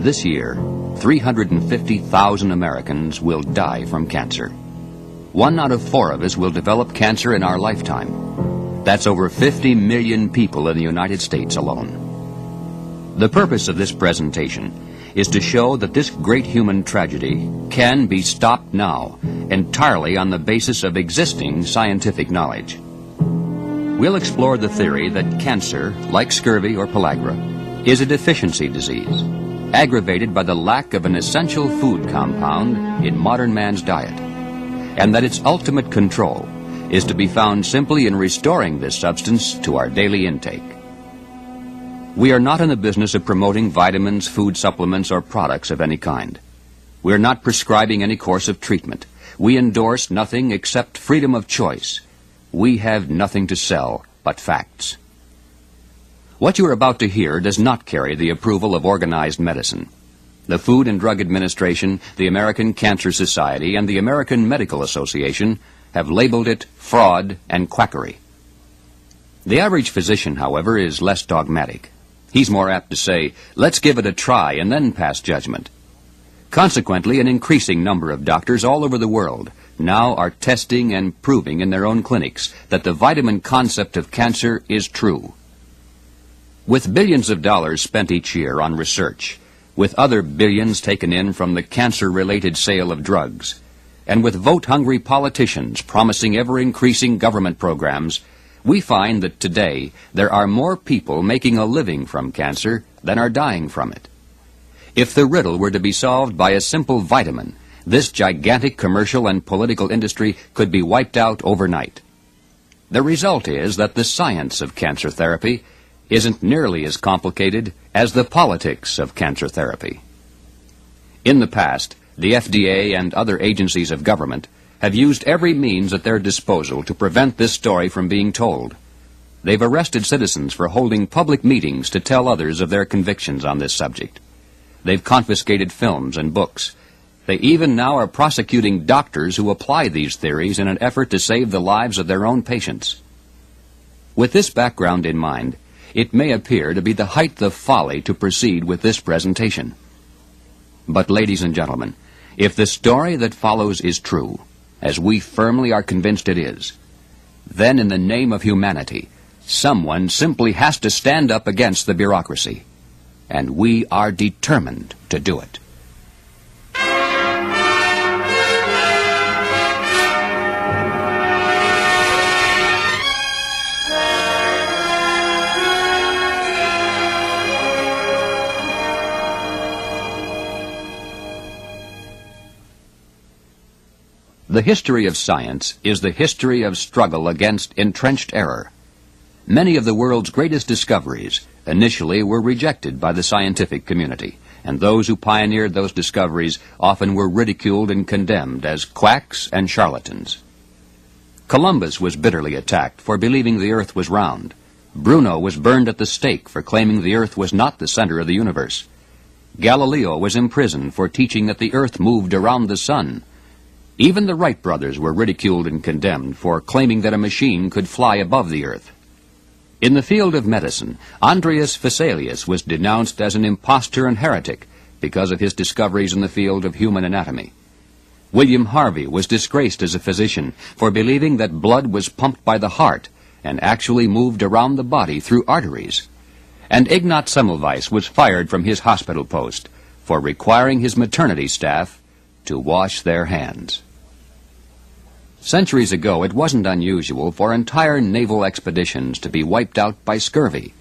This year, 350,000 Americans will die from cancer. 1 out of 4 of us will develop cancer in our lifetime. That's over 50 million people in the United States alone. The purpose of this presentation is to show that this great human tragedy can be stopped now, entirely on the basis of existing scientific knowledge. We'll explore the theory that cancer, like scurvy or pellagra, is a deficiency disease, aggravated by the lack of an essential food compound in modern man's diet, and that its ultimate control is to be found simply in restoring this substance to our daily intake. We are not in the business of promoting vitamins, food supplements, or products of any kind. We are not prescribing any course of treatment. We endorse nothing except freedom of choice. We have nothing to sell but facts. What you are about to hear does not carry the approval of organized medicine. The Food and Drug Administration, the American Cancer Society, and the American Medical Association have labeled it fraud and quackery. The average physician, however, is less dogmatic. He's more apt to say, let's give it a try and then pass judgment. Consequently, an increasing number of doctors all over the world now are testing and proving in their own clinics that the vitamin concept of cancer is true. With billions of dollars spent each year on research, with other billions taken in from the cancer-related sale of drugs, and with vote-hungry politicians promising ever-increasing government programs, we find that today there are more people making a living from cancer than are dying from it. If the riddle were to be solved by a simple vitamin, this gigantic commercial and political industry could be wiped out overnight. The result is that the science of cancer therapy isn't nearly as complicated as the politics of cancer therapy. In the past, the FDA and other agencies of government have used every means at their disposal to prevent this story from being told. They've arrested citizens for holding public meetings to tell others of their convictions on this subject. They've confiscated films and books. They even now are prosecuting doctors who apply these theories in an effort to save the lives of their own patients. With this background in mind, it may appear to be the height of folly to proceed with this presentation. But, ladies and gentlemen, if the story that follows is true, as we firmly are convinced it is, then in the name of humanity, someone simply has to stand up against the bureaucracy, and we are determined to do it. The history of science is the history of struggle against entrenched error. Many of the world's greatest discoveries initially were rejected by the scientific community, and those who pioneered those discoveries often were ridiculed and condemned as quacks and charlatans. Columbus was bitterly attacked for believing the earth was round. Bruno was burned at the stake for claiming the earth was not the center of the universe. Galileo was imprisoned for teaching that the earth moved around the sun. Even the Wright brothers were ridiculed and condemned for claiming that a machine could fly above the earth. In the field of medicine, Andreas Vesalius was denounced as an impostor and heretic because of his discoveries in the field of human anatomy. William Harvey was disgraced as a physician for believing that blood was pumped by the heart and actually moved around the body through arteries. And Ignaz Semmelweis was fired from his hospital post for requiring his maternity staff to wash their hands. Centuries ago, it wasn't unusual for entire naval expeditions to be wiped out by scurvy.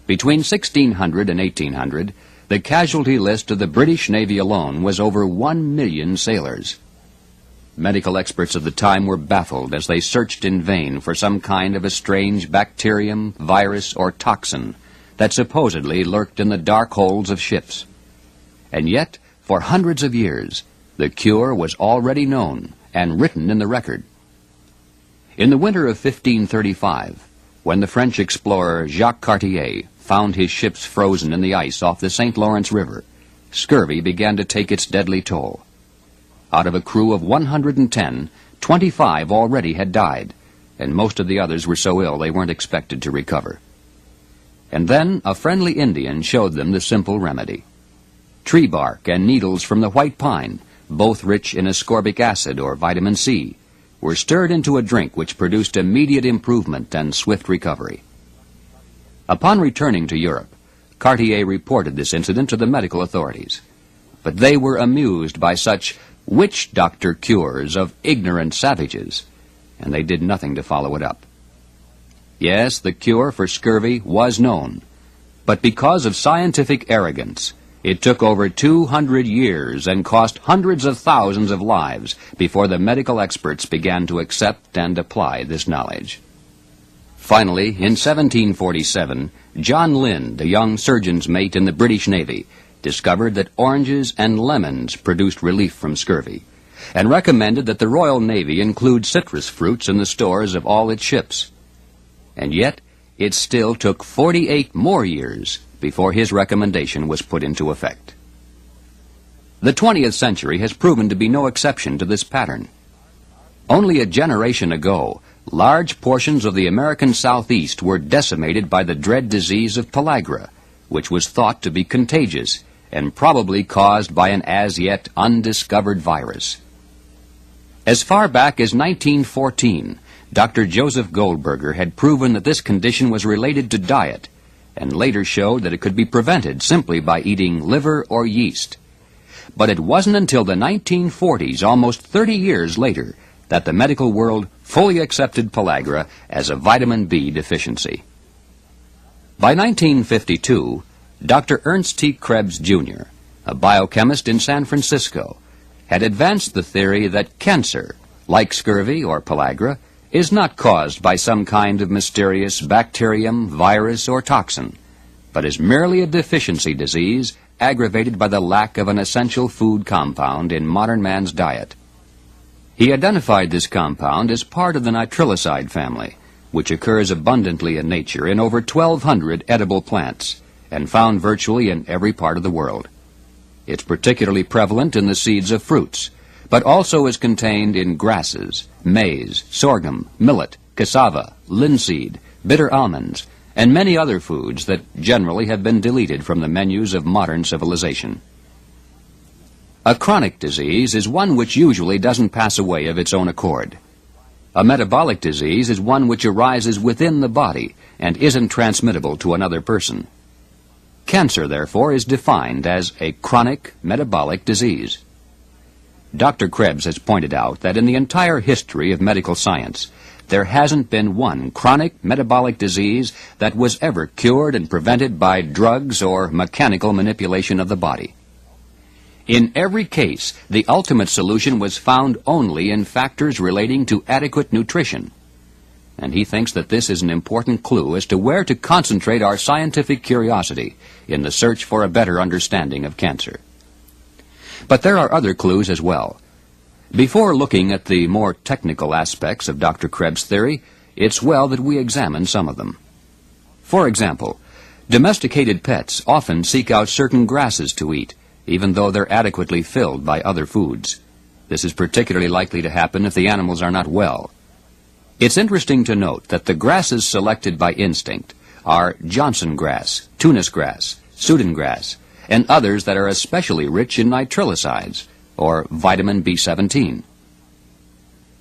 Between 1600 and 1800, the casualty list of the British Navy alone was over 1 million sailors. Medical experts of the time were baffled as they searched in vain for some kind of a strange bacterium, virus, or toxin that supposedly lurked in the dark holds of ships. And yet, for hundreds of years, the cure was already known and written in the record. In the winter of 1535, when the French explorer Jacques Cartier found his ships frozen in the ice off the St. Lawrence River, scurvy began to take its deadly toll. Out of a crew of 110, 25 already had died, and most of the others were so ill they weren't expected to recover. And then a friendly Indian showed them the simple remedy. tree bark, and needles from the white pine, both rich in ascorbic acid or vitamin C, were stirred into a drink which produced immediate improvement and swift recovery. Upon returning to Europe, Cartier reported this incident to the medical authorities, but they were amused by such witch doctor cures of ignorant savages, and they did nothing to follow it up. Yes, the cure for scurvy was known, but because of scientific arrogance, it took over 200 years and cost hundreds of thousands of lives before the medical experts began to accept and apply this knowledge. Finally, in 1747, John Lind, a young surgeon's mate in the British Navy, discovered that oranges and lemons produced relief from scurvy, and recommended that the Royal Navy include citrus fruits in the stores of all its ships. And yet, it still took 48 more years before his recommendation was put into effect. The 20th century has proven to be no exception to this pattern. Only a generation ago, large portions of the American Southeast were decimated by the dread disease of pellagra, which was thought to be contagious and probably caused by an as yet undiscovered virus. As far back as 1914, Dr. Joseph Goldberger had proven that this condition was related to diet, and later showed that it could be prevented simply by eating liver or yeast. But it wasn't until the 1940s, almost 30 years later, that the medical world fully accepted pellagra as a vitamin B deficiency. By 1952, Dr. Ernst T. Krebs, Jr., a biochemist in San Francisco, had advanced the theory that cancer, like scurvy or pellagra, is not caused by some kind of mysterious bacterium, virus, or toxin, but is merely a deficiency disease aggravated by the lack of an essential food compound in modern man's diet. He identified this compound as part of the nitriliside family, which occurs abundantly in nature in over 1,200 edible plants, and found virtually in every part of the world. It's particularly prevalent in the seeds of fruits, but also is contained in grasses, maize, sorghum, millet, cassava, linseed, bitter almonds, and many other foods that generally have been deleted from the menus of modern civilization. A chronic disease is one which usually doesn't pass away of its own accord. A metabolic disease is one which arises within the body and isn't transmittable to another person. Cancer, therefore, is defined as a chronic metabolic disease. Dr. Krebs has pointed out that in the entire history of medical science, there hasn't been one chronic metabolic disease that was ever cured and prevented by drugs or mechanical manipulation of the body. In every case, the ultimate solution was found only in factors relating to adequate nutrition. And he thinks that this is an important clue as to where to concentrate our scientific curiosity in the search for a better understanding of cancer. But there are other clues as well. Before looking at the more technical aspects of Dr. Krebs' theory, it's well that we examine some of them. For example, domesticated pets often seek out certain grasses to eat, even though they're adequately filled by other foods. This is particularly likely to happen if the animals are not well. It's interesting to note that the grasses selected by instinct are Johnson grass, Tunis grass, Sudan grass, and others that are especially rich in nitrilicides, or vitamin B17.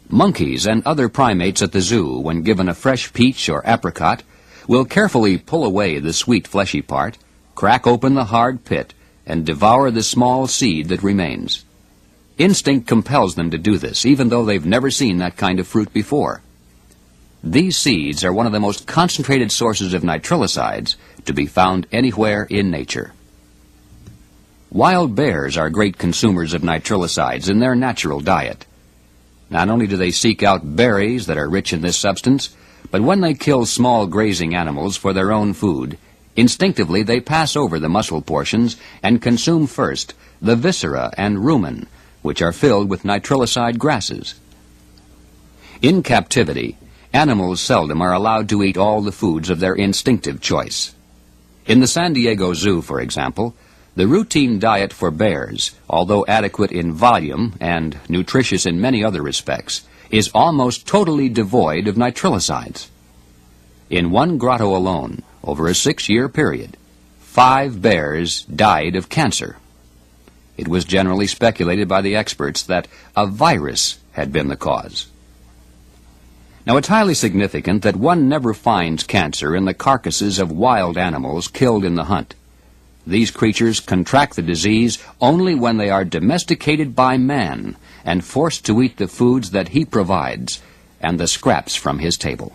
Monkeys and other primates at the zoo, when given a fresh peach or apricot, will carefully pull away the sweet fleshy part, crack open the hard pit, and devour the small seed that remains. Instinct compels them to do this, even though they've never seen that kind of fruit before. These seeds are one of the most concentrated sources of nitrilicides to be found anywhere in nature. Wild bears are great consumers of nitrilicides in their natural diet. Not only do they seek out berries that are rich in this substance, but when they kill small grazing animals for their own food, instinctively they pass over the muscle portions and consume first the viscera and rumen, which are filled with nitrilicide grasses. In captivity, animals seldom are allowed to eat all the foods of their instinctive choice. In the San Diego Zoo, for example, the routine diet for bears, although adequate in volume and nutritious in many other respects, is almost totally devoid of nitrilicides. In one grotto alone, over a 6-year period, 5 bears died of cancer. It was generally speculated by the experts that a virus had been the cause. Now, it's highly significant that one never finds cancer in the carcasses of wild animals killed in the hunt. These creatures contract the disease only when they are domesticated by man and forced to eat the foods that he provides and the scraps from his table.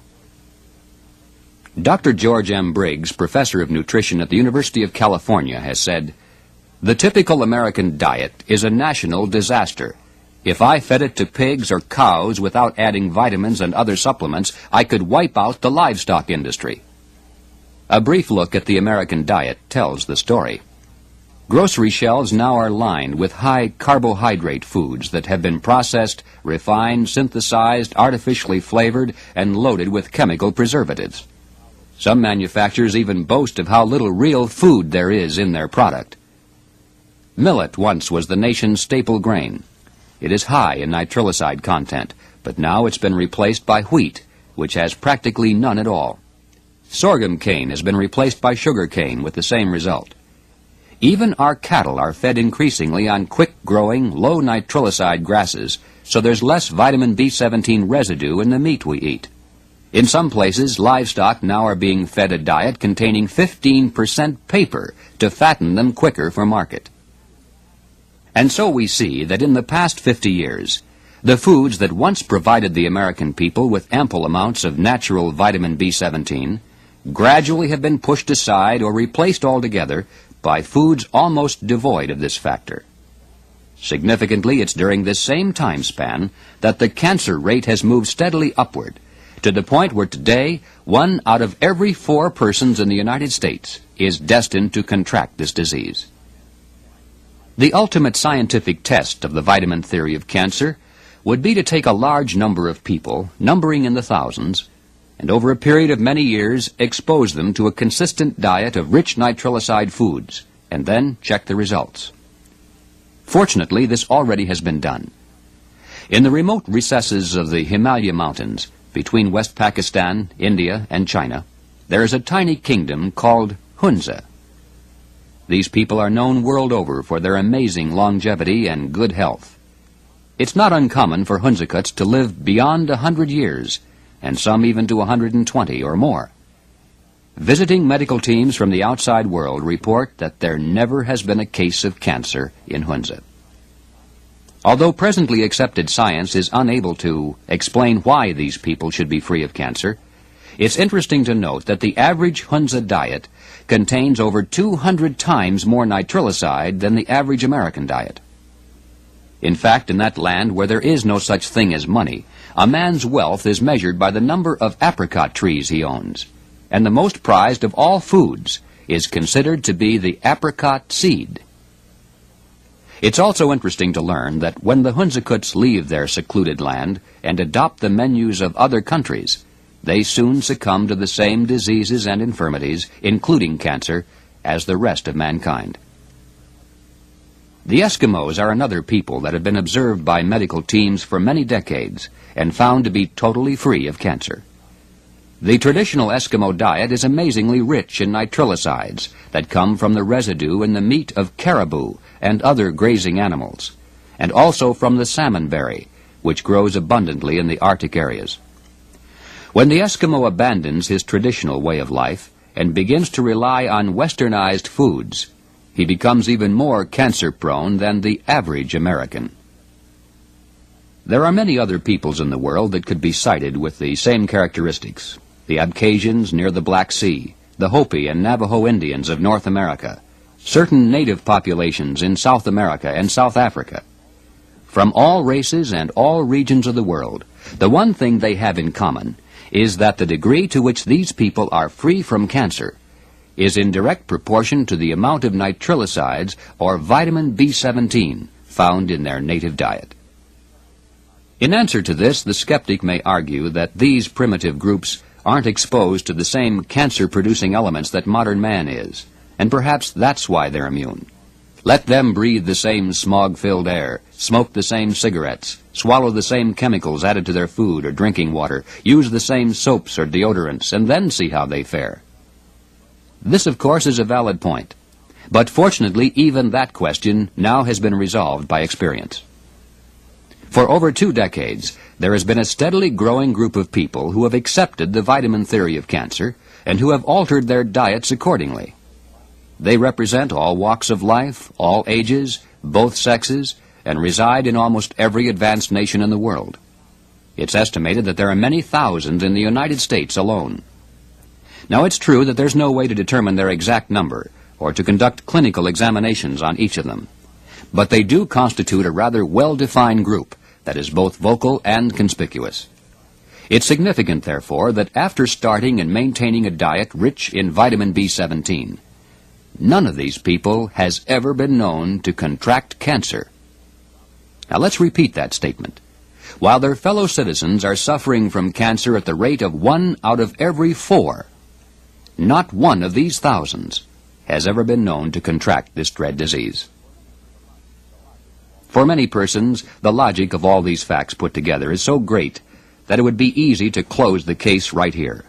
Dr. George M. Briggs, professor of nutrition at the University of California, has said, "The typical American diet is a national disaster. If I fed it to pigs or cows without adding vitamins and other supplements, I could wipe out the livestock industry." A brief look at the American diet tells the story. Grocery shelves now are lined with high carbohydrate foods that have been processed, refined, synthesized, artificially flavored, and loaded with chemical preservatives. Some manufacturers even boast of how little real food there is in their product. Millet once was the nation's staple grain. It is high in nitrilicide content, but now it's been replaced by wheat, which has practically none at all. Sorghum cane has been replaced by sugar cane with the same result. Even our cattle are fed increasingly on quick-growing, low-nitrilicide grasses, so there's less vitamin B17 residue in the meat we eat. In some places, livestock now are being fed a diet containing 15% paper to fatten them quicker for market. And so we see that in the past 50 years, the foods that once provided the American people with ample amounts of natural vitamin B17 gradually have been pushed aside or replaced altogether by foods almost devoid of this factor. Significantly, it's during this same time span that the cancer rate has moved steadily upward, to the point where today 1 out of every 4 persons in the United States is destined to contract this disease. The ultimate scientific test of the vitamin theory of cancer would be to take a large number of people, numbering in the thousands, and over a period of many years expose them to a consistent diet of rich nitrilicide foods, and then check the results. Fortunately, this already has been done. In the remote recesses of the Himalaya Mountains, between West Pakistan, India, and China, there is a tiny kingdom called Hunza. These people are known world over for their amazing longevity and good health. It's not uncommon for Hunzakuts to live beyond 100 years, and some even to 120 or more. Visiting medical teams from the outside world report that there never has been a case of cancer in Hunza. Although presently accepted science is unable to explain why these people should be free of cancer, it's interesting to note that the average Hunza diet contains over 200 times more nitrilicide than the average American diet. In fact, in that land where there is no such thing as money, a man's wealth is measured by the number of apricot trees he owns, and the most prized of all foods is considered to be the apricot seed. It's also interesting to learn that when the Hunzakuts leave their secluded land and adopt the menus of other countries, they soon succumb to the same diseases and infirmities, including cancer, as the rest of mankind. The Eskimos are another people that have been observed by medical teams for many decades and found to be totally free of cancer. The traditional Eskimo diet is amazingly rich in nitrillicides that come from the residue in the meat of caribou and other grazing animals, and also from the salmonberry, which grows abundantly in the Arctic areas. When the Eskimo abandons his traditional way of life and begins to rely on westernized foods, he becomes even more cancer-prone than the average American. There are many other peoples in the world that could be cited with the same characteristics. The Abkhazians near the Black Sea, the Hopi and Navajo Indians of North America, certain native populations in South America and South Africa. From all races and all regions of the world, the one thing they have in common is that the degree to which these people are free from cancer is in direct proportion to the amount of nitrillicides or vitamin B17 found in their native diet. In answer to this, the skeptic may argue that these primitive groups aren't exposed to the same cancer-producing elements that modern man is, and perhaps that's why they're immune. Let them breathe the same smog-filled air, smoke the same cigarettes, swallow the same chemicals added to their food or drinking water, use the same soaps or deodorants, and then see how they fare. This, of course, is a valid point. But fortunately, even that question now has been resolved by experience. For over 2 decades, there has been a steadily growing group of people who have accepted the vitamin theory of cancer and who have altered their diets accordingly. They represent all walks of life, all ages, both sexes, and reside in almost every advanced nation in the world. It's estimated that there are many thousands in the United States alone. Now, it's true that there's no way to determine their exact number or to conduct clinical examinations on each of them, but they do constitute a rather well-defined group that is both vocal and conspicuous. It's significant, therefore, that after starting and maintaining a diet rich in vitamin B17, none of these people has ever been known to contract cancer. Now, let's repeat that statement. While their fellow citizens are suffering from cancer at the rate of 1 out of every 4, not one of these thousands has ever been known to contract this dread disease. For many persons, the logic of all these facts put together is so great that it would be easy to close the case right here.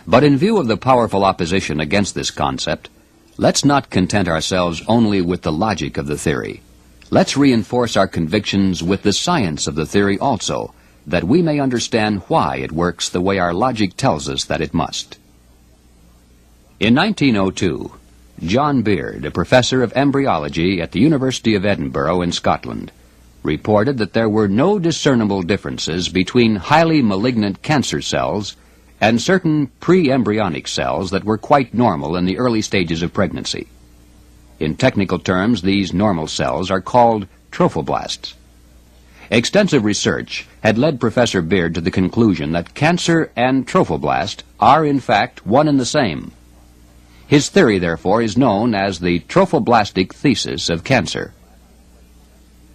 But in view of the powerful opposition against this concept, let's not content ourselves only with the logic of the theory. Let's reinforce our convictions with the science of the theory also, that we may understand why it works the way our logic tells us that it must. In 1902, John Beard, a professor of embryology at the University of Edinburgh in Scotland, reported that there were no discernible differences between highly malignant cancer cells and certain pre-embryonic cells that were quite normal in the early stages of pregnancy. In technical terms, these normal cells are called trophoblasts. Extensive research had led Professor Beard to the conclusion that cancer and trophoblast are in fact one and the same. His theory, therefore, is known as the trophoblastic thesis of cancer.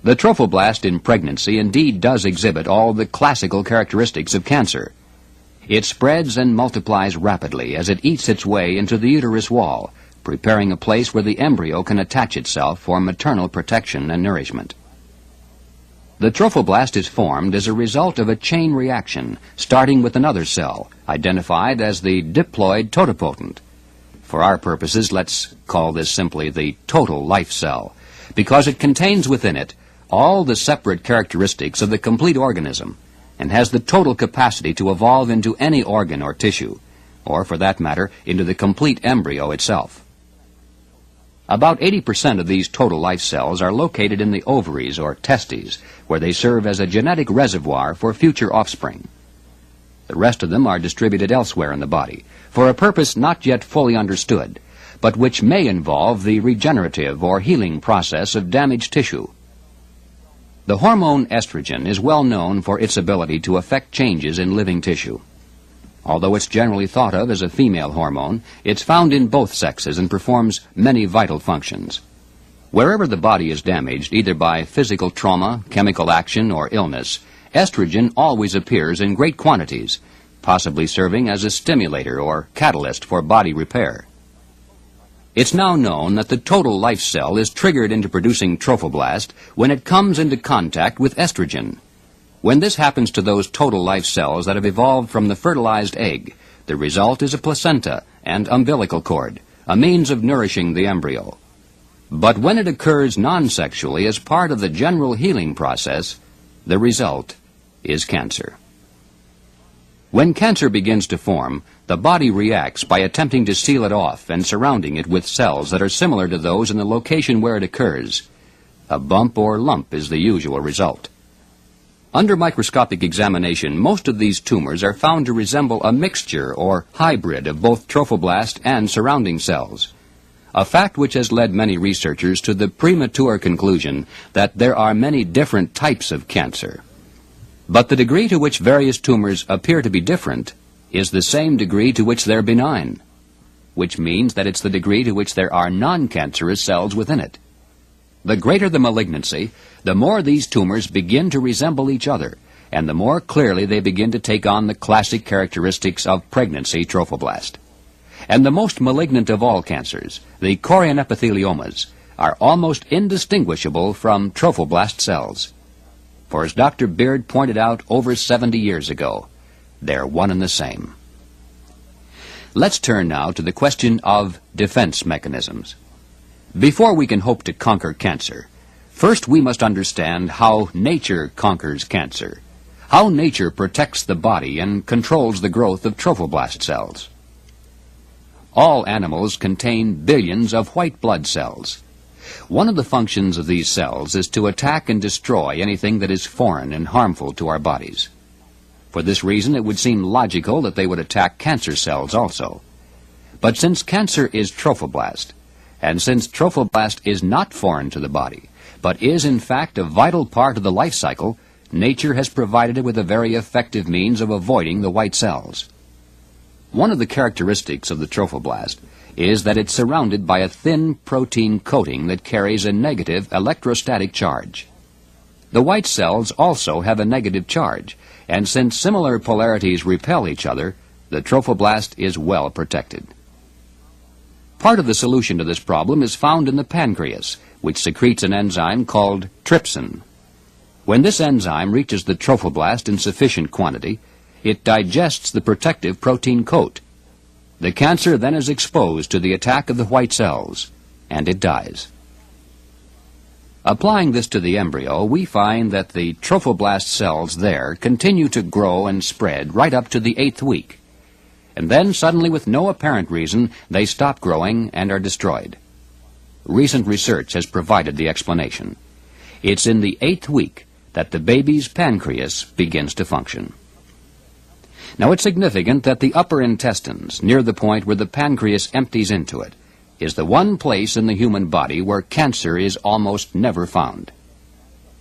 The trophoblast in pregnancy indeed does exhibit all the classical characteristics of cancer. It spreads and multiplies rapidly as it eats its way into the uterus wall, preparing a place where the embryo can attach itself for maternal protection and nourishment. The trophoblast is formed as a result of a chain reaction, starting with another cell, identified as the diploid totipotent. For our purposes, let's call this simply the total life cell, because it contains within it all the separate characteristics of the complete organism and has the total capacity to evolve into any organ or tissue, or for that matter, into the complete embryo itself. About 80% of these total life cells are located in the ovaries or testes, where they serve as a genetic reservoir for future offspring. The rest of them are distributed elsewhere in the body, for a purpose not yet fully understood, but which may involve the regenerative or healing process of damaged tissue. The hormone estrogen is well known for its ability to affect changes in living tissue. Although it's generally thought of as a female hormone, it's found in both sexes and performs many vital functions. Wherever the body is damaged, either by physical trauma, chemical action, or illness, estrogen always appears in great quantities, possibly serving as a stimulator or catalyst for body repair. It's now known that the total life cell is triggered into producing trophoblast when it comes into contact with estrogen. When this happens to those total life cells that have evolved from the fertilized egg, the result is a placenta and umbilical cord, a means of nourishing the embryo. But when it occurs non-sexually as part of the general healing process, the result is cancer. When cancer begins to form, the body reacts by attempting to seal it off and surrounding it with cells that are similar to those in the location where it occurs. A bump or lump is the usual result. Under microscopic examination, most of these tumors are found to resemble a mixture or hybrid of both trophoblast and surrounding cells, a fact which has led many researchers to the premature conclusion that there are many different types of cancer. But the degree to which various tumors appear to be different is the same degree to which they're benign, which means that it's the degree to which there are non-cancerous cells within it. The greater the malignancy, the more these tumors begin to resemble each other, and the more clearly they begin to take on the classic characteristics of pregnancy trophoblast. And the most malignant of all cancers, the chorion epitheliomas, are almost indistinguishable from trophoblast cells. For as Dr. Beard pointed out over 70 years ago, they're one and the same. Let's turn now to the question of defense mechanisms. Before we can hope to conquer cancer, first we must understand how nature conquers cancer, how nature protects the body and controls the growth of trophoblast cells. All animals contain billions of white blood cells. One of the functions of these cells is to attack and destroy anything that is foreign and harmful to our bodies. For this reason, it would seem logical that they would attack cancer cells also. But since cancer is trophoblast, and since trophoblast is not foreign to the body, but is in fact a vital part of the life cycle, nature has provided it with a very effective means of avoiding the white cells. One of the characteristics of the trophoblast is that it's surrounded by a thin protein coating that carries a negative electrostatic charge. The white cells also have a negative charge, and since similar polarities repel each other, the trophoblast is well protected. Part of the solution to this problem is found in the pancreas, which secretes an enzyme called trypsin. When this enzyme reaches the trophoblast in sufficient quantity, it digests the protective protein coat. The cancer then is exposed to the attack of the white cells, and it dies. Applying this to the embryo, we find that the trophoblast cells there continue to grow and spread right up to the 8th week. And then suddenly, with no apparent reason, they stop growing and are destroyed. Recent research has provided the explanation. It's in the 8th week that the baby's pancreas begins to function. Now, it's significant that the upper intestines, near the point where the pancreas empties into it, is the one place in the human body where cancer is almost never found.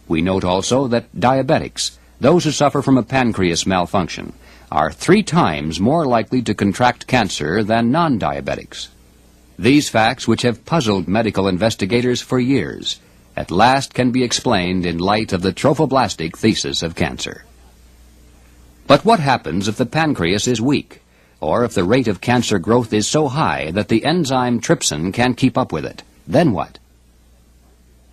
We note also that diabetics, those who suffer from a pancreas malfunction, are 3 times more likely to contract cancer than non-diabetics. These facts, which have puzzled medical investigators for years, at last can be explained in light of the trophoblastic thesis of cancer. But what happens if the pancreas is weak, or if the rate of cancer growth is so high that the enzyme trypsin can't keep up with it? Then what?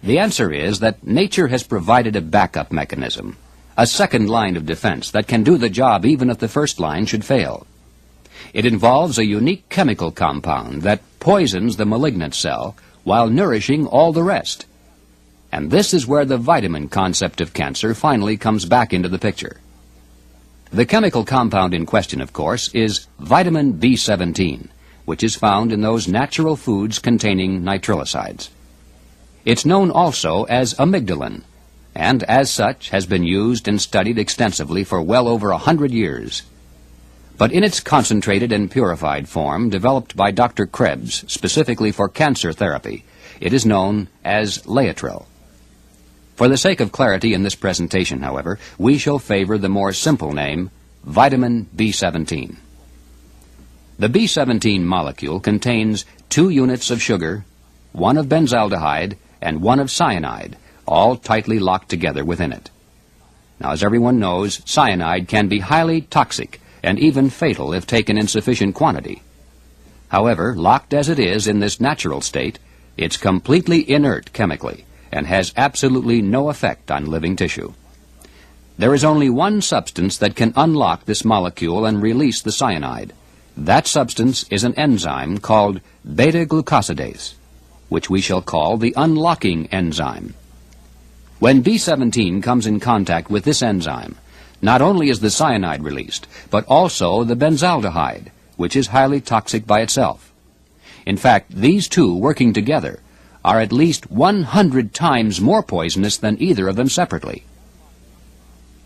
The answer is that nature has provided a backup mechanism, a second line of defense that can do the job even if the first line should fail. It involves a unique chemical compound that poisons the malignant cell while nourishing all the rest. And this is where the vitamin concept of cancer finally comes back into the picture. The chemical compound in question, of course, is vitamin B17, which is found in those natural foods containing nitrillicides. It's known also as amygdalin, and as such has been used and studied extensively for well over 100 years. But in its concentrated and purified form, developed by Dr. Krebs specifically for cancer therapy, it is known as Laetrile. For the sake of clarity in this presentation, however, we shall favor the more simple name, vitamin B17. The B17 molecule contains 2 units of sugar, 1 of benzaldehyde, and 1 of cyanide, all tightly locked together within it. Now, as everyone knows, cyanide can be highly toxic and even fatal if taken in sufficient quantity. However, locked as it is in this natural state, it's completely inert chemically, and has absolutely no effect on living tissue. There is only one substance that can unlock this molecule and release the cyanide. That substance is an enzyme called beta-glucosidase, which we shall call the unlocking enzyme. When B17 comes in contact with this enzyme, not only is the cyanide released, but also the benzaldehyde, which is highly toxic by itself. In fact, these two working together are at least 100 times more poisonous than either of them separately.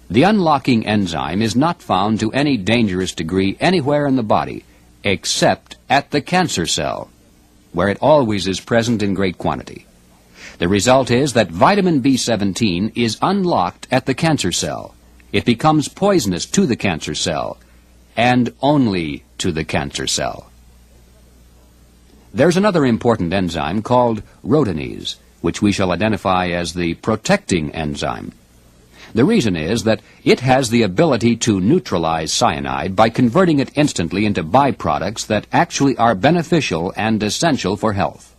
The unlocking enzyme is not found to any dangerous degree anywhere in the body except at the cancer cell, where it always is present in great quantity. The result is that vitamin B17 is unlocked at the cancer cell. It becomes poisonous to the cancer cell, and only to the cancer cell. There's another important enzyme called rhodinase, which we shall identify as the protecting enzyme. The reason is that it has the ability to neutralize cyanide by converting it instantly into byproducts that actually are beneficial and essential for health.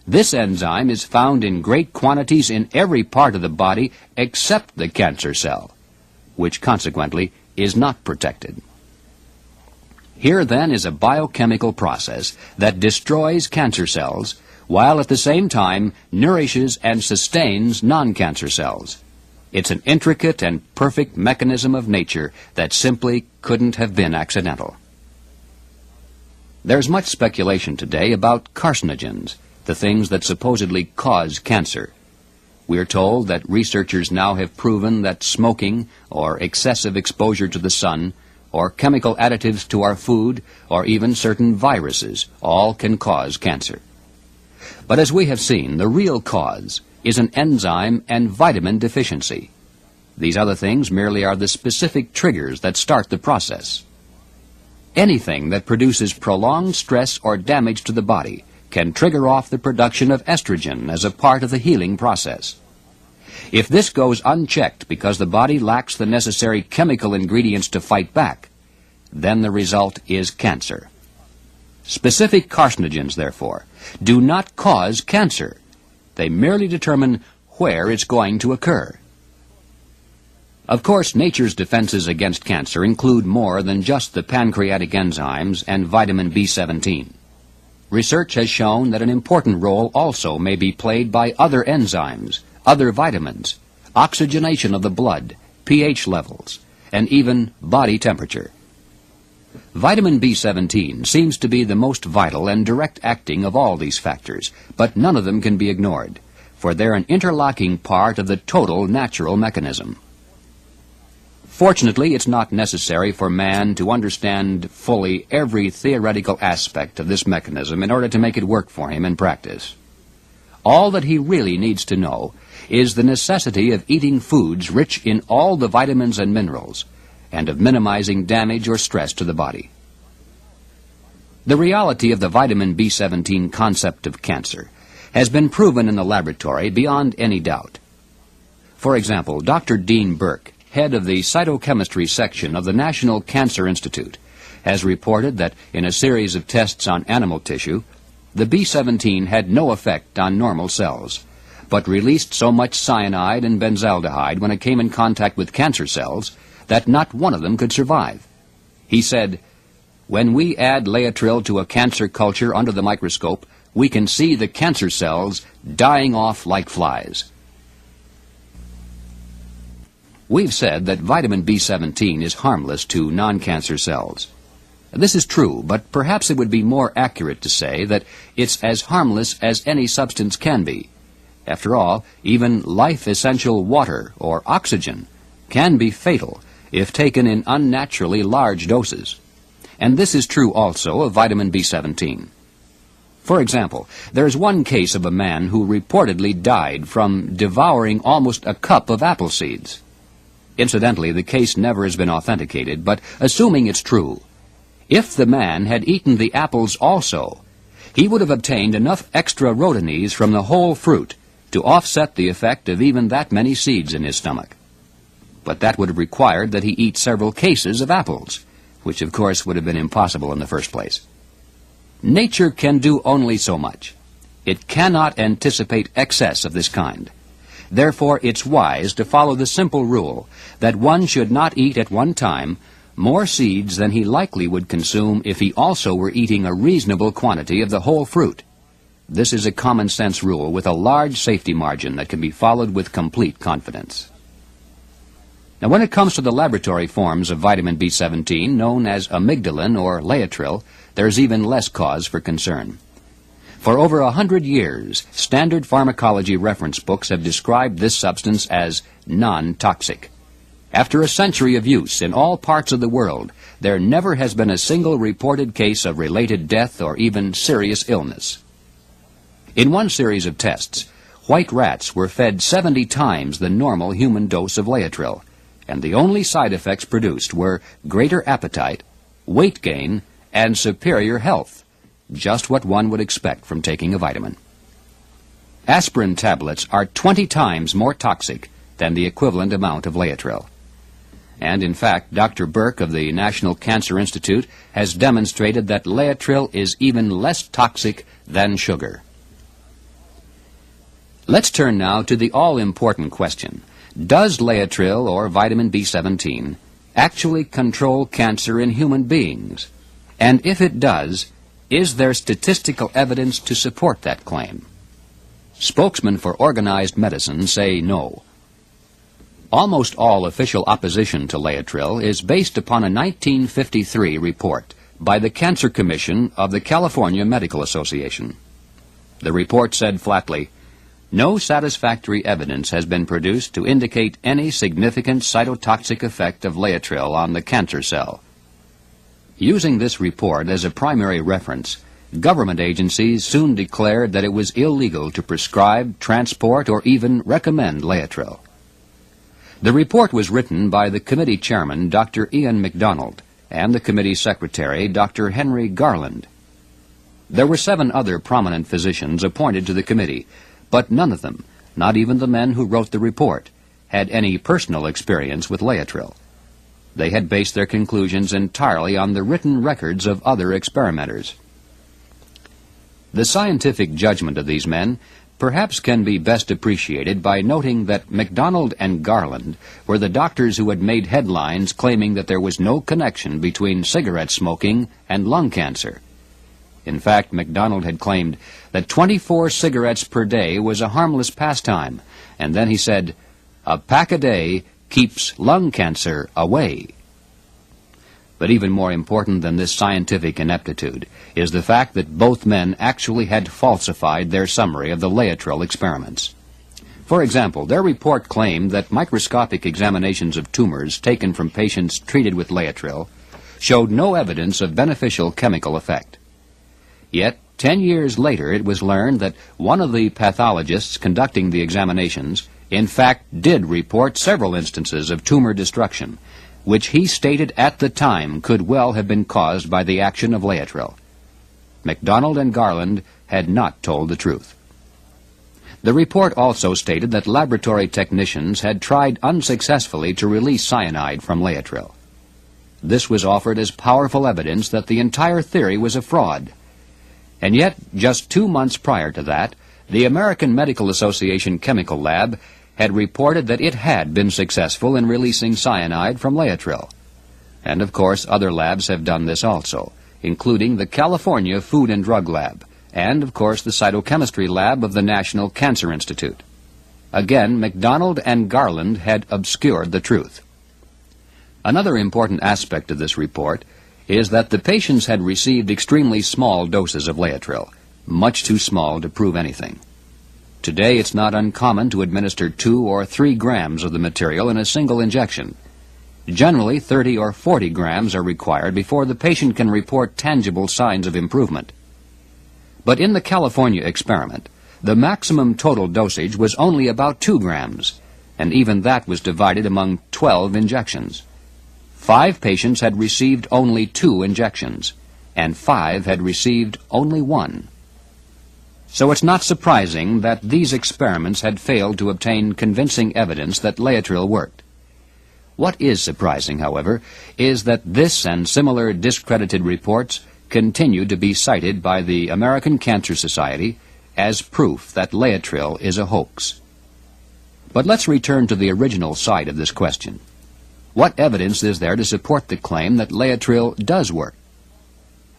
This enzyme is found in great quantities in every part of the body except the cancer cell, which consequently is not protected. Here then is a biochemical process that destroys cancer cells while at the same time nourishes and sustains non-cancer cells. It's an intricate and perfect mechanism of nature that simply couldn't have been accidental. There's much speculation today about carcinogens, the things that supposedly cause cancer. We're told that researchers now have proven that smoking or excessive exposure to the sun or chemical additives to our food or even certain viruses all can cause cancer. But as we have seen, the real cause is an enzyme and vitamin deficiency. These other things merely are the specific triggers that start the process. Anything that produces prolonged stress or damage to the body can trigger off the production of estrogen as a part of the healing process. If this goes unchecked because the body lacks the necessary chemical ingredients to fight back, then the result is cancer. Specific carcinogens, therefore, do not cause cancer. They merely determine where it's going to occur. Of course, nature's defenses against cancer include more than just the pancreatic enzymes and vitamin B17. Research has shown that an important role also may be played by other enzymes, other vitamins, oxygenation of the blood, pH levels, and even body temperature. Vitamin B17 seems to be the most vital and direct acting of all these factors, but none of them can be ignored, for they're an interlocking part of the total natural mechanism. Fortunately, it's not necessary for man to understand fully every theoretical aspect of this mechanism in order to make it work for him in practice. All that he really needs to know is the necessity of eating foods rich in all the vitamins and minerals, and of minimizing damage or stress to the body. The reality of the vitamin B17 concept of cancer has been proven in the laboratory beyond any doubt. For example, Dr. Dean Burke, head of the cytochemistry section of the National Cancer Institute, has reported that in a series of tests on animal tissue, the B17 had no effect on normal cells, but released so much cyanide and benzaldehyde when it came in contact with cancer cells that not one of them could survive. He said, "When we add Laetril to a cancer culture under the microscope, we can see the cancer cells dying off like flies." We've said that vitamin B17 is harmless to non-cancer cells. This is true, but perhaps it would be more accurate to say that it's as harmless as any substance can be. After all, even life-essential water or oxygen can be fatal if taken in unnaturally large doses. And this is true also of vitamin B17. For example, there's one case of a man who reportedly died from devouring almost a cup of apple seeds. Incidentally, the case never has been authenticated, but assuming it's true, if the man had eaten the apples also, he would have obtained enough extra rhodonese from the whole fruit to offset the effect of even that many seeds in his stomach. But that would have required that he eat several cases of apples, which of course would have been impossible in the first place. Nature can do only so much. It cannot anticipate excess of this kind. Therefore, it's wise to follow the simple rule that one should not eat at one time more seeds than he likely would consume if he also were eating a reasonable quantity of the whole fruit. This is a common-sense rule with a large safety margin that can be followed with complete confidence. Now, when it comes to the laboratory forms of vitamin B17, known as amygdalin or Laetril, there's even less cause for concern. For over 100 years, standard pharmacology reference books have described this substance as non-toxic. After a century of use in all parts of the world, there never has been a single reported case of related death or even serious illness. In one series of tests, white rats were fed 70 times the normal human dose of Laetril, and the only side effects produced were greater appetite, weight gain, and superior health. Just what one would expect from taking a vitamin. Aspirin tablets are 20 times more toxic than the equivalent amount of Laetril. And in fact, Dr. Burke of the National Cancer Institute has demonstrated that Laetril is even less toxic than sugar. Let's turn now to the all-important question. Does Laetril, or vitamin B17, actually control cancer in human beings? And if it does, is there statistical evidence to support that claim? Spokesmen for organized medicine say no. Almost all official opposition to Laetrile is based upon a 1953 report by the Cancer Commission of the California Medical Association. The report said flatly, "No satisfactory evidence has been produced to indicate any significant cytotoxic effect of Laetrile on the cancer cell." Using this report as a primary reference, government agencies soon declared that it was illegal to prescribe, transport, or even recommend Laetrile. The report was written by the committee chairman, Dr. Ian MacDonald, and the committee secretary, Dr. Henry Garland. There were 7 other prominent physicians appointed to the committee, but none of them, not even the men who wrote the report, had any personal experience with Laetrile. They had based their conclusions entirely on the written records of other experimenters. The scientific judgment of these men perhaps can be best appreciated by noting that MacDonald and Garland were the doctors who had made headlines claiming that there was no connection between cigarette smoking and lung cancer. In fact, MacDonald had claimed that 24 cigarettes per day was a harmless pastime, and then he said, "A pack a day keeps lung cancer away." But even more important than this scientific ineptitude is the fact that both men actually had falsified their summary of the Laetrile experiments. For example, their report claimed that microscopic examinations of tumors taken from patients treated with Laetrile showed no evidence of beneficial chemical effect. Yet, 10 years later, it was learned that one of the pathologists conducting the examinations in fact did report several instances of tumor destruction, which he stated at the time could well have been caused by the action of Laetrile. MacDonald and Garland had not told the truth. The report also stated that laboratory technicians had tried unsuccessfully to release cyanide from Laetrile. This was offered as powerful evidence that the entire theory was a fraud. And yet, just 2 months prior to that, the American Medical Association Chemical Lab had reported that it had been successful in releasing cyanide from Laetrile. And of course, other labs have done this also, including the California Food and Drug Lab, and of course the cytochemistry lab of the National Cancer Institute. Again, MacDonald and Garland had obscured the truth. Another important aspect of this report is that the patients had received extremely small doses of Laetrile, much too small to prove anything. Today, it's not uncommon to administer 2 or 3 grams of the material in a single injection. Generally, 30 or 40 grams are required before the patient can report tangible signs of improvement. But in the California experiment, the maximum total dosage was only about 2 grams, and even that was divided among 12 injections. 5 patients had received only 2 injections, and 5 had received only 1. So it's not surprising that these experiments had failed to obtain convincing evidence that Laetrile worked. What is surprising, however, is that this and similar discredited reports continue to be cited by the American Cancer Society as proof that Laetrile is a hoax. But let's return to the original side of this question. What evidence is there to support the claim that Laetrile does work?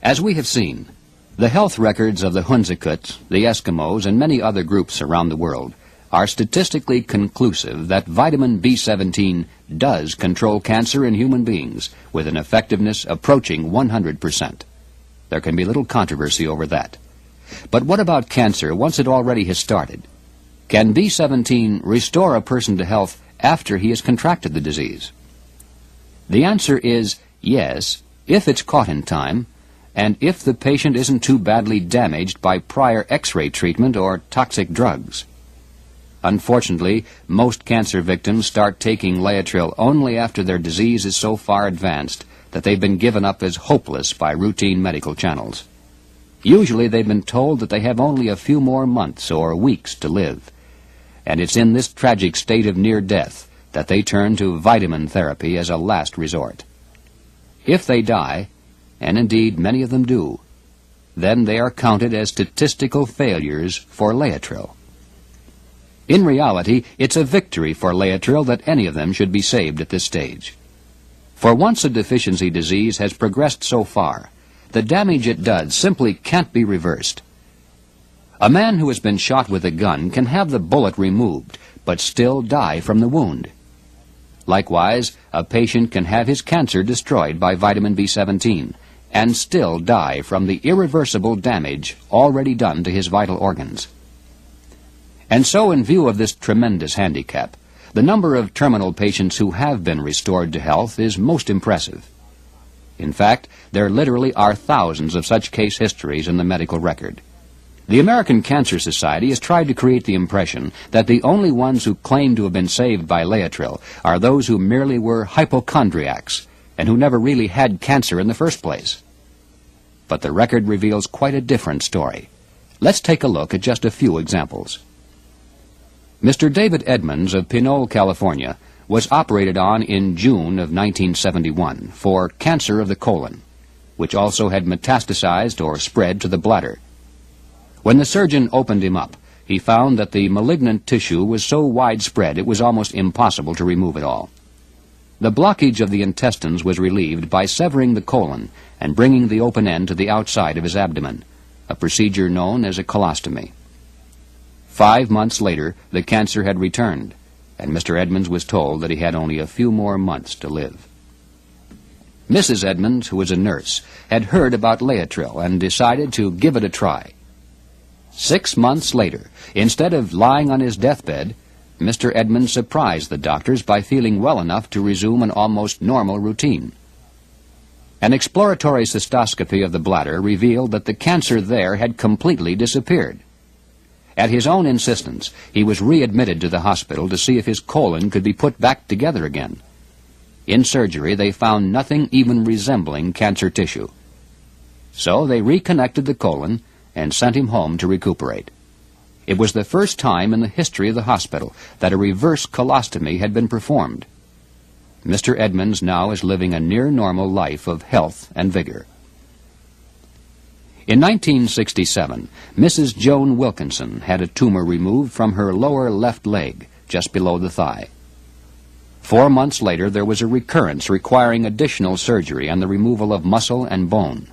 As we have seen, the health records of the Hunzakut, the Eskimos, and many other groups around the world are statistically conclusive that vitamin B17 does control cancer in human beings with an effectiveness approaching 100%. There can be little controversy over that. But what about cancer once it already has started? Can B17 restore a person to health after he has contracted the disease? The answer is yes, if it's caught in time, and if the patient isn't too badly damaged by prior X-ray treatment or toxic drugs. Unfortunately, most cancer victims start taking Laetrile only after their disease is so far advanced that they've been given up as hopeless by routine medical channels. Usually they've been told that they have only a few more months or weeks to live, and it's in this tragic state of near death that they turn to vitamin therapy as a last resort. If they die, and indeed many of them do, then they are counted as statistical failures for Laetrile. In reality, it's a victory for Laetrile that any of them should be saved at this stage. For once a deficiency disease has progressed so far, the damage it does simply can't be reversed. A man who has been shot with a gun can have the bullet removed, but still die from the wound. Likewise, a patient can have his cancer destroyed by vitamin B17 and still die from the irreversible damage already done to his vital organs. And so, in view of this tremendous handicap, the number of terminal patients who have been restored to health is most impressive. In fact, there literally are thousands of such case histories in the medical record. The American Cancer Society has tried to create the impression that the only ones who claim to have been saved by Laetrile are those who merely were hypochondriacs and who never really had cancer in the first place. But the record reveals quite a different story. Let's take a look at just a few examples. Mr. David Edmonds of Pinole, California, was operated on in June of 1971 for cancer of the colon, which also had metastasized or spread to the bladder. When the surgeon opened him up, he found that the malignant tissue was so widespread it was almost impossible to remove it all. The blockage of the intestines was relieved by severing the colon and bringing the open end to the outside of his abdomen, a procedure known as a colostomy. 5 months later, the cancer had returned, and Mr. Edmonds was told that he had only a few more months to live. Mrs. Edmonds, who was a nurse, had heard about Laetrile and decided to give it a try. 6 months later, instead of lying on his deathbed, Mr. Edmonds surprised the doctors by feeling well enough to resume an almost normal routine. An exploratory cystoscopy of the bladder revealed that the cancer there had completely disappeared. At his own insistence, he was readmitted to the hospital to see if his colon could be put back together again. In surgery, they found nothing even resembling cancer tissue. So they reconnected the colon and sent him home to recuperate. It was the first time in the history of the hospital that a reverse colostomy had been performed. Mr. Edmonds now is living a near-normal life of health and vigor. In 1967, Mrs. Joan Wilkinson had a tumor removed from her lower left leg, just below the thigh. 4 months later, there was a recurrence requiring additional surgery and the removal of muscle and bone.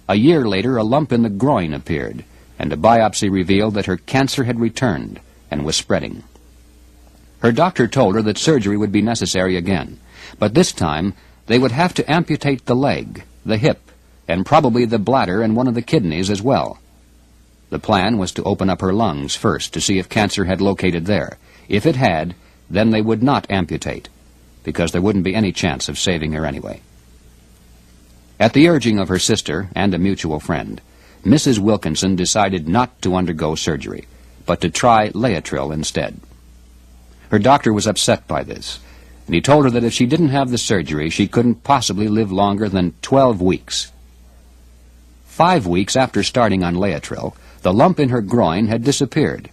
A year later, a lump in the groin appeared, and a biopsy revealed that her cancer had returned and was spreading. Her doctor told her that surgery would be necessary again, but this time they would have to amputate the leg, the hip, and probably the bladder and one of the kidneys as well. The plan was to open up her lungs first to see if cancer had located there. If it had, then they would not amputate, because there wouldn't be any chance of saving her anyway. At the urging of her sister and a mutual friend, Mrs. Wilkinson decided not to undergo surgery, but to try Laetrile instead. Her doctor was upset by this, and he told her that if she didn't have the surgery, she couldn't possibly live longer than 12 weeks. 5 weeks after starting on Laetrile, the lump in her groin had disappeared.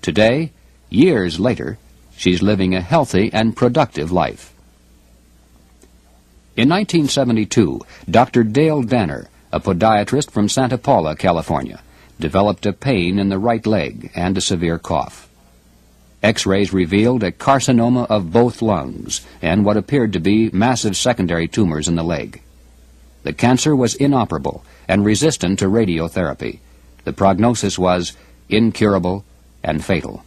Today, years later, she's living a healthy and productive life. In 1972, Dr. Dale Danner, a podiatrist from Santa Paula, California, developed a pain in the right leg and a severe cough. X-rays revealed a carcinoma of both lungs and what appeared to be massive secondary tumors in the leg. The cancer was inoperable and resistant to radiotherapy. The prognosis was incurable and fatal.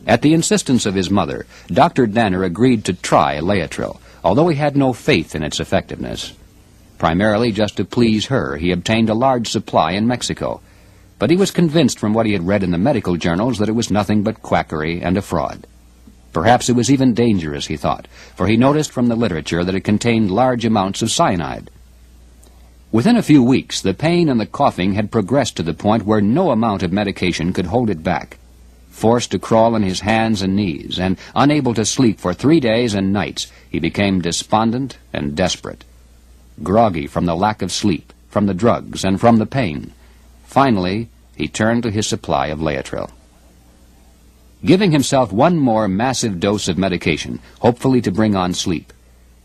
At the insistence of his mother, Dr. Danner agreed to try Laetrile, although he had no faith in its effectiveness. Primarily just to please her, he obtained a large supply in Mexico, but he was convinced from what he had read in the medical journals that it was nothing but quackery and a fraud. Perhaps it was even dangerous, he thought, for he noticed from the literature that it contained large amounts of cyanide. Within a few weeks, the pain and the coughing had progressed to the point where no amount of medication could hold it back. Forced to crawl on his hands and knees, and unable to sleep for 3 days and nights, he became despondent and desperate. Groggy from the lack of sleep, from the drugs, and from the pain. Finally, he turned to his supply of Laetrile. Giving himself one more massive dose of medication, hopefully to bring on sleep,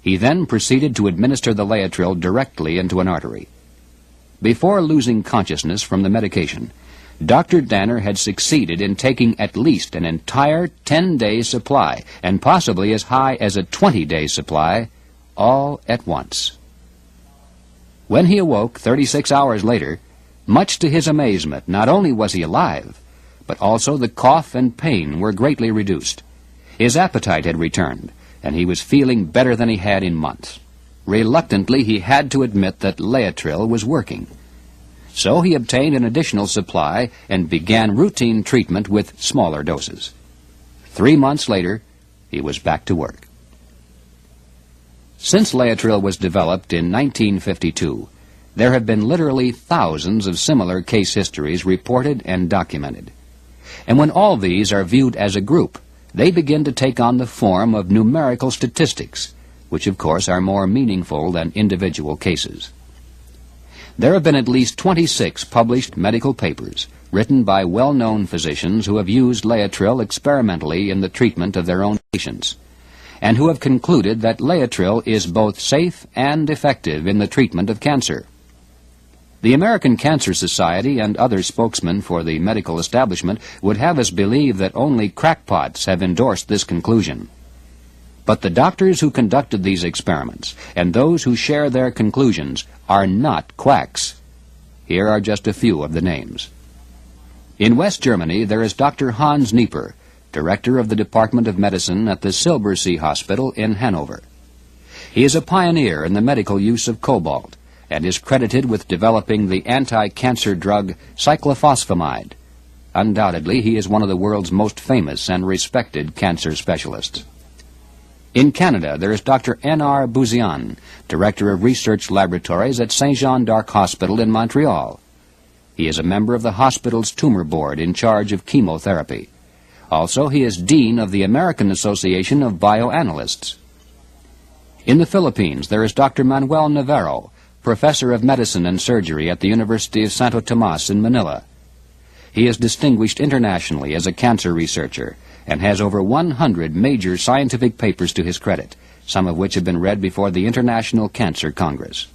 he then proceeded to administer the Laetrile directly into an artery. Before losing consciousness from the medication, Dr. Danner had succeeded in taking at least an entire 10-day supply, and possibly as high as a 20-day supply, all at once. When he awoke 36 hours later, much to his amazement, not only was he alive, but also the cough and pain were greatly reduced. His appetite had returned, and he was feeling better than he had in months. Reluctantly, he had to admit that Laetrile was working. So he obtained an additional supply and began routine treatment with smaller doses. 3 months later, he was back to work. Since Laetrile was developed in 1952, there have been literally thousands of similar case histories reported and documented. And when all these are viewed as a group, they begin to take on the form of numerical statistics, which of course are more meaningful than individual cases. There have been at least 26 published medical papers written by well-known physicians who have used Laetrile experimentally in the treatment of their own patients, and who have concluded that Laetrile is both safe and effective in the treatment of cancer. The American Cancer Society and other spokesmen for the medical establishment would have us believe that only crackpots have endorsed this conclusion. But the doctors who conducted these experiments and those who share their conclusions are not quacks. Here are just a few of the names. In West Germany, there is Dr. Hans Nieper, director of the Department of Medicine at the Silbersee Hospital in Hanover. He is a pioneer in the medical use of cobalt and is credited with developing the anti-cancer drug cyclophosphamide. Undoubtedly, he is one of the world's most famous and respected cancer specialists. In Canada, there is Dr. N.R. Bouzian, Director of Research Laboratories at St. Jean d'Arc Hospital in Montreal. He is a member of the hospital's tumor board in charge of chemotherapy. Also, he is Dean of the American Association of Bioanalysts. In the Philippines, there is Dr. Manuel Navarro, Professor of Medicine and Surgery at the University of Santo Tomas in Manila. He is distinguished internationally as a cancer researcher and has over 100 major scientific papers to his credit, some of which have been read before the International Cancer Congress.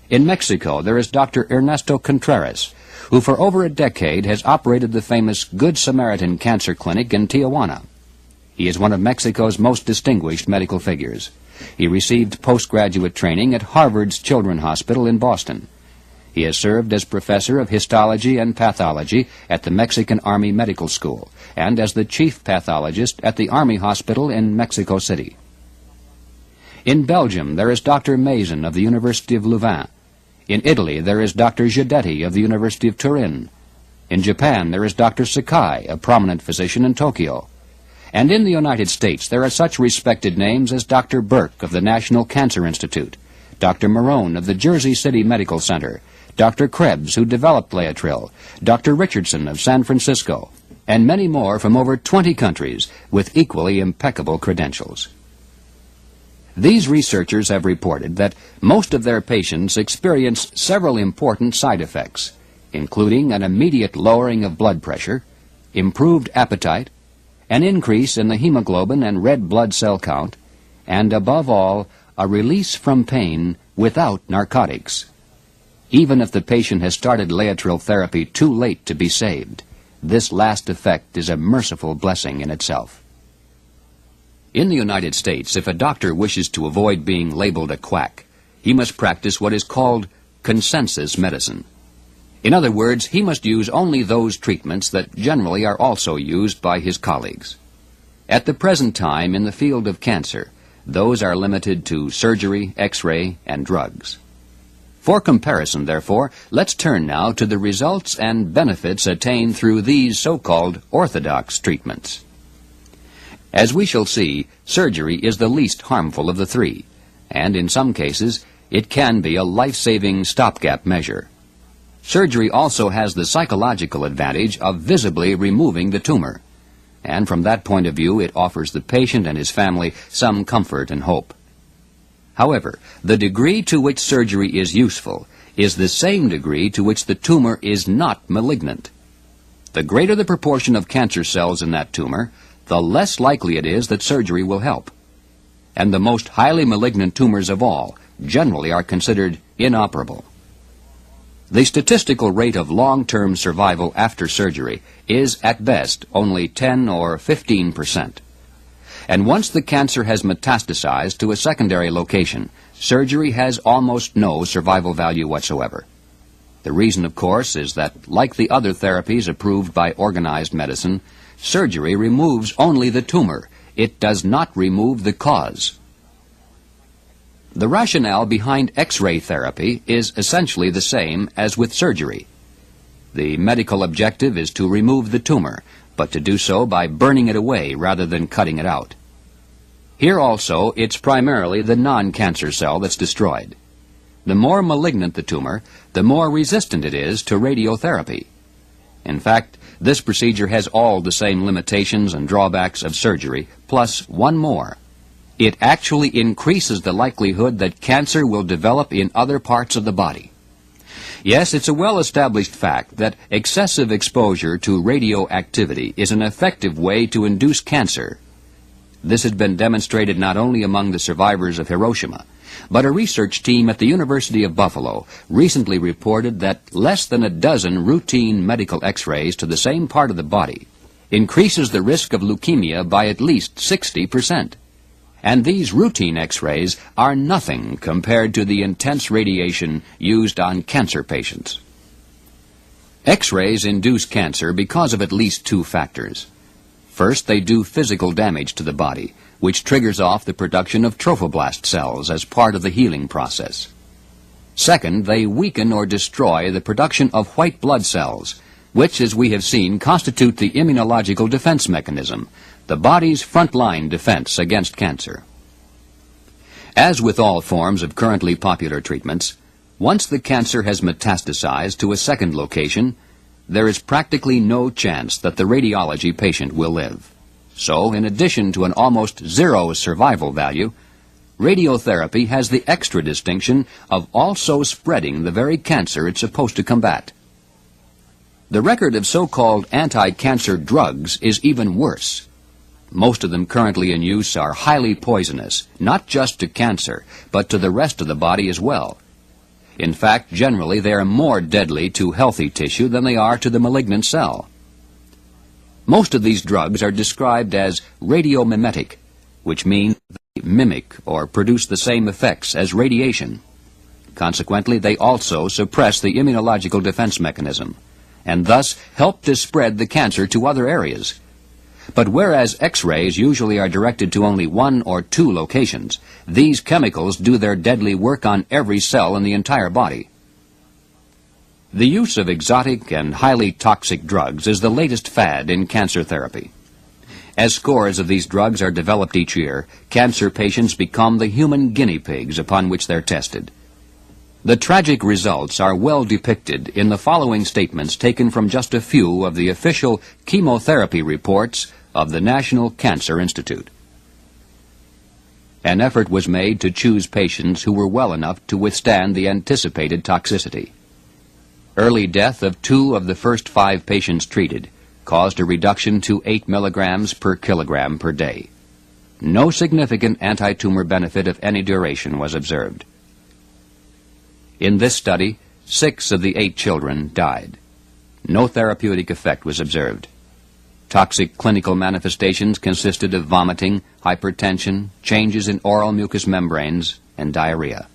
In Mexico, there is Dr. Ernesto Contreras, who for over a decade has operated the famous Good Samaritan Cancer Clinic in Tijuana. He is one of Mexico's most distinguished medical figures. He received postgraduate training at Harvard's Children's Hospital in Boston. He has served as professor of histology and pathology at the Mexican Army Medical School and as the chief pathologist at the Army Hospital in Mexico City. In Belgium, there is Dr. Mason of the University of Louvain. In Italy, there is Dr. Giudetti of the University of Turin. In Japan, there is Dr. Sakai, a prominent physician in Tokyo. And in the United States, there are such respected names as Dr. Burke of the National Cancer Institute, Dr. Marone of the Jersey City Medical Center, Dr. Krebs, who developed Laetrile, Dr. Richardson of San Francisco, and many more from over 20 countries with equally impeccable credentials. These researchers have reported that most of their patients experience several important side effects, including an immediate lowering of blood pressure, improved appetite, an increase in the hemoglobin and red blood cell count, and above all, a release from pain without narcotics. Even if the patient has started Laetrile therapy too late to be saved, this last effect is a merciful blessing in itself. In the United States, if a doctor wishes to avoid being labeled a quack, he must practice what is called consensus medicine. In other words, he must use only those treatments that generally are also used by his colleagues. At the present time in the field of cancer, those are limited to surgery, X-ray, and drugs. For comparison, therefore, let's turn now to the results and benefits attained through these so-called orthodox treatments. As we shall see, surgery is the least harmful of the three, and in some cases, it can be a life-saving stopgap measure. Surgery also has the psychological advantage of visibly removing the tumor, and from that point of view it offers the patient and his family some comfort and hope. However, the degree to which surgery is useful is the same degree to which the tumor is not malignant. The greater the proportion of cancer cells in that tumor, the less likely it is that surgery will help. And the most highly malignant tumors of all generally are considered inoperable. The statistical rate of long-term survival after surgery is, at best, only 10 or 15%. And once the cancer has metastasized to a secondary location, surgery has almost no survival value whatsoever. The reason, of course, is that, like the other therapies approved by organized medicine, surgery removes only the tumor. It does not remove the cause. The rationale behind X-ray therapy is essentially the same as with surgery. The medical objective is to remove the tumor, but to do so by burning it away rather than cutting it out. Here also, it's primarily the non-cancer cell that's destroyed. The more malignant the tumor, the more resistant it is to radiotherapy. In fact, this procedure has all the same limitations and drawbacks of surgery, plus one more. It actually increases the likelihood that cancer will develop in other parts of the body. Yes, it's a well-established fact that excessive exposure to radioactivity is an effective way to induce cancer. This has been demonstrated not only among the survivors of Hiroshima, but a research team at the University of Buffalo recently reported that less than a dozen routine medical X-rays to the same part of the body increases the risk of leukemia by at least 60%. And these routine X-rays are nothing compared to the intense radiation used on cancer patients. X-rays induce cancer because of at least two factors. First, they do physical damage to the body, which triggers off the production of trophoblast cells as part of the healing process. Second, they weaken or destroy the production of white blood cells, which, as we have seen, constitute the immunological defense mechanism, the body's frontline defense against cancer. As with all forms of currently popular treatments, once the cancer has metastasized to a second location, there is practically no chance that the radiology patient will live. So, in addition to an almost zero survival value, radiotherapy has the extra distinction of also spreading the very cancer it's supposed to combat. The record of so-called anti-cancer drugs is even worse. Most of them currently in use are highly poisonous, not just to cancer, but to the rest of the body as well. In fact, generally they are more deadly to healthy tissue than they are to the malignant cell. Most of these drugs are described as radiomimetic, which means they mimic or produce the same effects as radiation. Consequently, they also suppress the immunological defense mechanism, and thus help to spread the cancer to other areas. But whereas X-rays usually are directed to only one or two locations, these chemicals do their deadly work on every cell in the entire body. The use of exotic and highly toxic drugs is the latest fad in cancer therapy. As scores of these drugs are developed each year, cancer patients become the human guinea pigs upon which they're tested. The tragic results are well depicted in the following statements taken from just a few of the official chemotherapy reports of the National Cancer Institute. An effort was made to choose patients who were well enough to withstand the anticipated toxicity. Early death of 2 of the first 5 patients treated caused a reduction to 8 milligrams per kilogram per day. No significant anti-tumor benefit of any duration was observed. In this study, 6 of the 8 children died. No therapeutic effect was observed. Toxic clinical manifestations consisted of vomiting, hypertension, changes in oral mucous membranes, and diarrhea.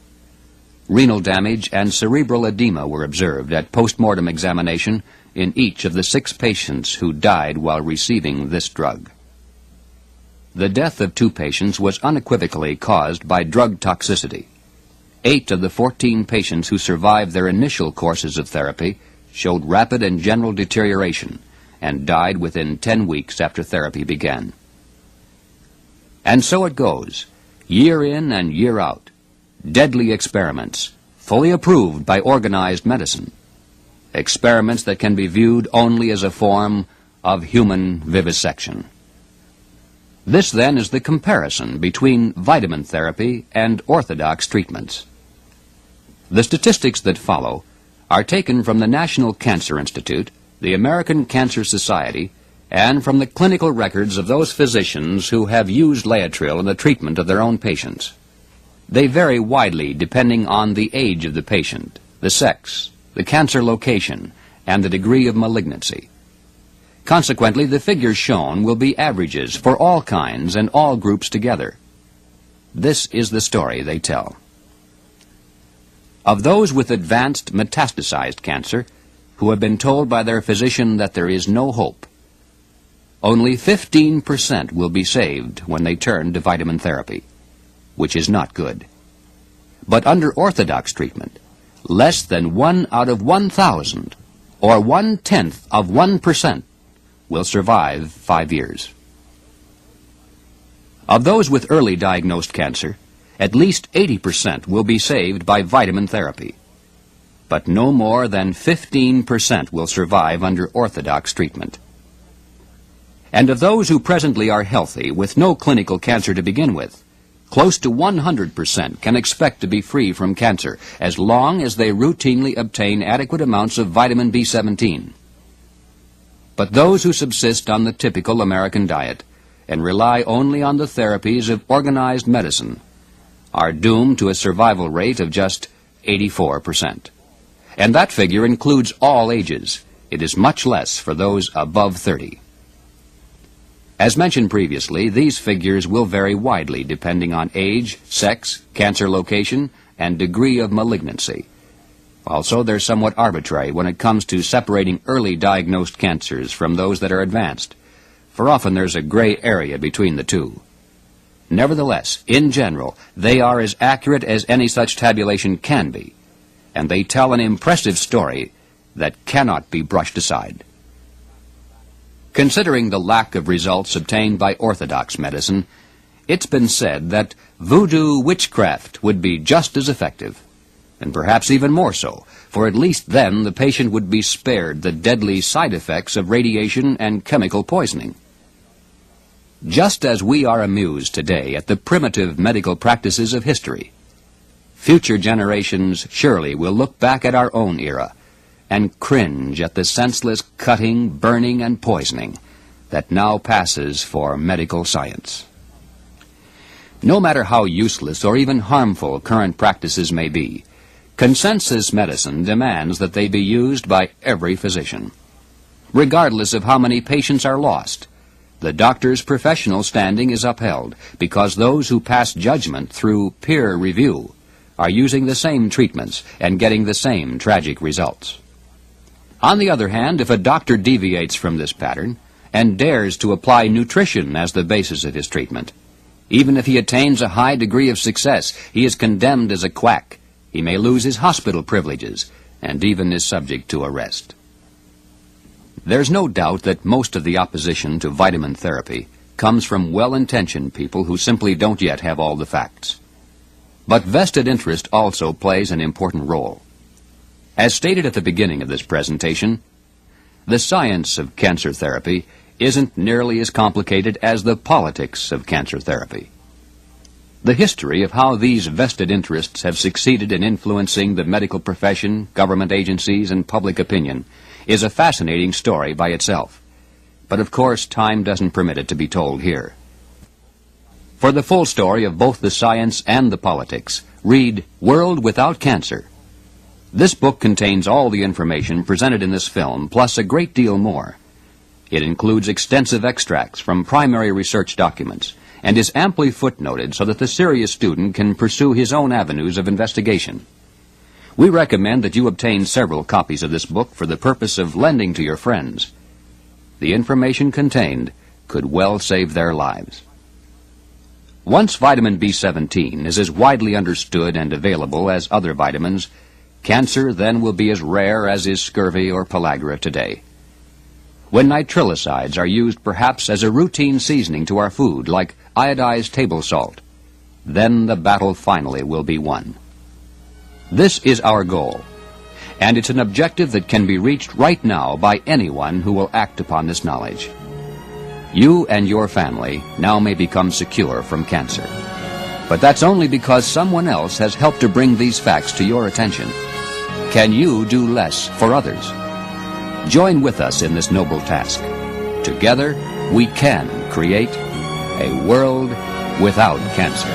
Renal damage and cerebral edema were observed at post-mortem examination in each of the 6 patients who died while receiving this drug. The death of 2 patients was unequivocally caused by drug toxicity. 8 of the 14 patients who survived their initial courses of therapy showed rapid and general deterioration and died within 10 weeks after therapy began. And so it goes, year in and year out. Deadly experiments, fully approved by organized medicine. Experiments that can be viewed only as a form of human vivisection. This, then, is the comparison between vitamin therapy and orthodox treatments. The statistics that follow are taken from the National Cancer Institute, the American Cancer Society, and from the clinical records of those physicians who have used Laetrile in the treatment of their own patients. They vary widely depending on the age of the patient, the sex, the cancer location, and the degree of malignancy. Consequently, the figures shown will be averages for all kinds and all groups together. This is the story they tell. Of those with advanced metastasized cancer who have been told by their physician that there is no hope, only 15% will be saved when they turn to vitamin therapy, which is not good. But under orthodox treatment, less than 1 out of 1,000, or 1/10 of 1%, will survive 5 years. Of those with early diagnosed cancer, at least 80% will be saved by vitamin therapy, but no more than 15% will survive under orthodox treatment. And of those who presently are healthy with no clinical cancer to begin with, close to 100% can expect to be free from cancer as long as they routinely obtain adequate amounts of vitamin B17. But those who subsist on the typical American diet and rely only on the therapies of organized medicine are doomed to a survival rate of just 84%. And that figure includes all ages. It is much less for those above 30. As mentioned previously, these figures will vary widely depending on age, sex, cancer location, and degree of malignancy. Also, they're somewhat arbitrary when it comes to separating early diagnosed cancers from those that are advanced, for often there's a gray area between the two. Nevertheless, in general, they are as accurate as any such tabulation can be, and they tell an impressive story that cannot be brushed aside. Considering the lack of results obtained by orthodox medicine, it's been said that voodoo witchcraft would be just as effective, and perhaps even more so, for at least then the patient would be spared the deadly side effects of radiation and chemical poisoning. Just as we are amused today at the primitive medical practices of history, future generations surely will look back at our own era and cringe at the senseless cutting, burning, and poisoning that now passes for medical science. No matter how useless or even harmful current practices may be, consensus medicine demands that they be used by every physician. Regardless of how many patients are lost, the doctor's professional standing is upheld because those who pass judgment through peer review are using the same treatments and getting the same tragic results. On the other hand, if a doctor deviates from this pattern and dares to apply nutrition as the basis of his treatment, even if he attains a high degree of success, he is condemned as a quack. He may lose his hospital privileges and even is subject to arrest. There's no doubt that most of the opposition to vitamin therapy comes from well-intentioned people who simply don't yet have all the facts. But vested interest also plays an important role. As stated at the beginning of this presentation, the science of cancer therapy isn't nearly as complicated as the politics of cancer therapy. The history of how these vested interests have succeeded in influencing the medical profession, government agencies, and public opinion is a fascinating story by itself. But of course, time doesn't permit it to be told here. For the full story of both the science and the politics, read World Without Cancer. This book contains all the information presented in this film, plus a great deal more. It includes extensive extracts from primary research documents and is amply footnoted so that the serious student can pursue his own avenues of investigation. We recommend that you obtain several copies of this book for the purpose of lending to your friends. The information contained could well save their lives. Once vitamin B17 is as widely understood and available as other vitamins, cancer then will be as rare as is scurvy or pellagra today. When nitrillicides are used perhaps as a routine seasoning to our food, like iodized table salt, then the battle finally will be won. This is our goal, and it's an objective that can be reached right now by anyone who will act upon this knowledge. You and your family now may become secure from cancer, but that's only because someone else has helped to bring these facts to your attention. Can you do less for others? Join with us in this noble task. Together, we can create a world without cancer.